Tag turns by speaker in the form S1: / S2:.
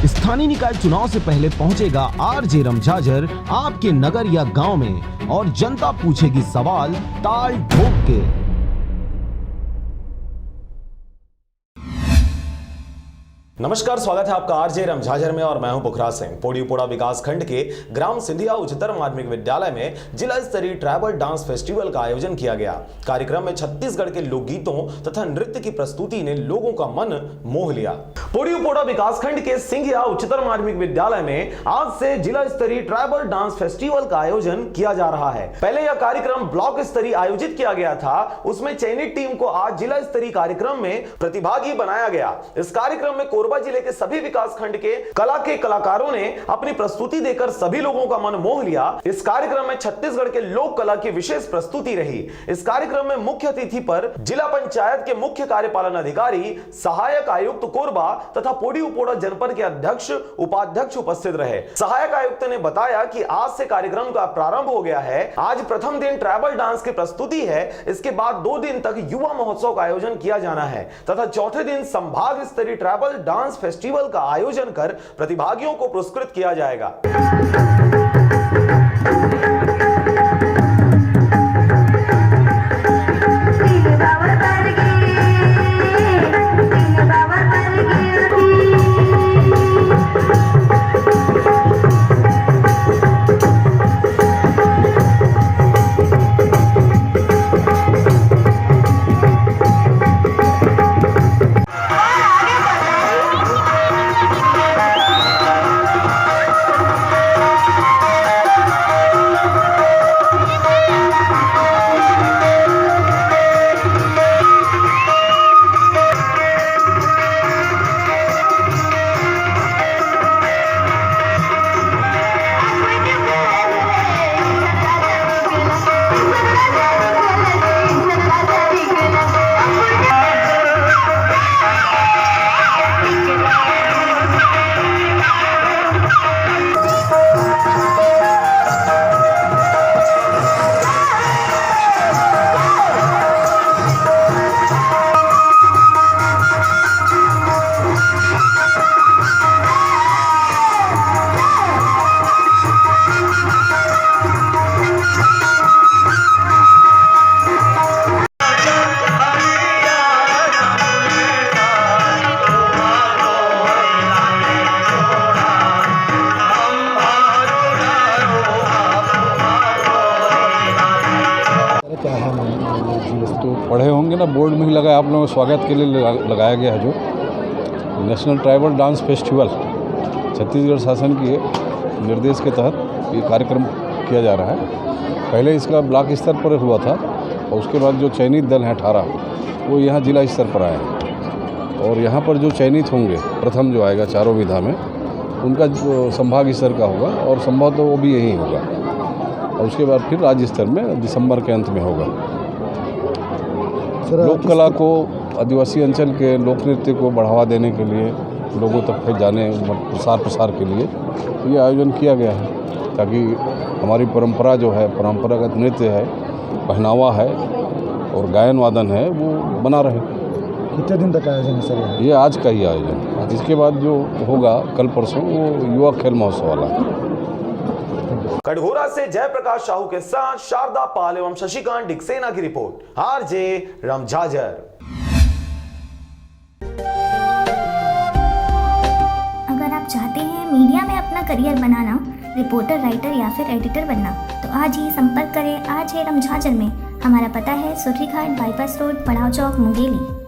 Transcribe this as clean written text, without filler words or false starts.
S1: स्थानीय निकाय चुनाव से पहले पहुंचेगा आरजे रमझाझर आपके नगर या गांव में और जनता पूछेगी सवाल ताल ठोक के। नमस्कार, स्वागत है आपका आरजे रमझाझर में और मैं हूं पुखराज सिंह। पोड़ीपोड़ा विकास खंड के ग्राम सिंधिया उच्चतर माध्यमिक विद्यालय में जिला स्तरीय ट्राइबल डांस फेस्टिवल का आयोजन किया गया। कार्यक्रम में छत्तीसगढ़ के लोकगीतों तथा नृत्य की प्रस्तुति ने लोगों का मन मोह लिया। पोड़ीपोड़ा विकास खंड के सिंधिया उच्चतर माध्यमिक विद्यालय में आज से जिला स्तरीय ट्राइबल डांस फेस्टिवल का आयोजन किया जा रहा है। पहले यह कार्यक्रम ब्लॉक स्तरीय आयोजित किया गया था, उसमें चयनित टीम को आज जिला स्तरीय कार्यक्रम में प्रतिभागी बनाया गया। इस कार्यक्रम में कोरबा जिले के सभी विकास खंड के कला के कलाकारों ने अपनी प्रस्तुति देकर सभी लोगों का मन मोह लिया। इस कार्यक्रम में छत्तीसगढ़ के लोक कला की विशेष प्रस्तुति रही। इस कार्यक्रम में मुख्य अतिथि पर जिला पंचायत के मुख्य कार्यपालन अधिकारी, सहायक आयुक्त कोरबा तथा पोड़ीपोड़ा जनपद के अध्यक्ष उपाध्यक्ष उपस्थित रहे। सहायक आयुक्त ने बताया कि आज से कार्यक्रम का प्रारंभ हो गया है। आज प्रथम दिन ट्राइबल डांस की प्रस्तुति है, इसके बाद 2 दिन तक युवा महोत्सव का आयोजन किया जाना है तथा चौथे दिन संभाग स्तरीय ट्राइबल डांस फेस्टिवल का आयोजन कर प्रतिभागियों को पुरस्कृत किया जाएगा।
S2: तो पढ़े होंगे ना, बोर्ड में ही लगा, आप लोगों के स्वागत के लिए लगाया गया है जो national tribal dance festival Chhattisgarh शासन के निर्देश के तहत ये कार्यक्रम किया जा रहा है। पहले इसका ब्लॉक स्तर पर हुआ था और उसके बाद जो चयनित दल हैं 18 वो यहाँ जिला स्तर पर आए हैं और यहाँ पर जो चयनित होंगे प्रथम जो आएगा चारों विधा में उनका जो संभाग स्तर का होगा और संभव तो वो भी यहीं होगा और उसके बाद फिर राज्य स्तर में दिसंबर के अंत में होगा। लोक कला को, आदिवासी अंचल के लोक नृत्य को बढ़ावा देने के लिए, लोगों तक फिर जाने प्रसार के लिए ये आयोजन किया गया है ताकि हमारी परंपरा जो है, परंपरागत नृत्य है, पहनावा है और गायन वादन है वो बना रहे।
S3: कितने दिन तक आयोजन है सर?
S2: ये आज का ही आयोजन, इसके बाद जो होगा कल परसों वो युवा खेल महोत्सव वाला।
S1: कटघोरा से जयप्रकाश साहू के साथ शारदा पाल एवं शशिकांत डिक्सेना की रिपोर्ट, आरजे रमझाझर।
S4: अगर आप चाहते हैं मीडिया में अपना करियर बनाना, रिपोर्टर, राइटर या फिर एडिटर बनना, तो आज ही संपर्क करें आरजे रमझाझर में। हमारा पता है सुर्रीघाट बाईपास रोड, पड़ाव चौक, मुंगेली।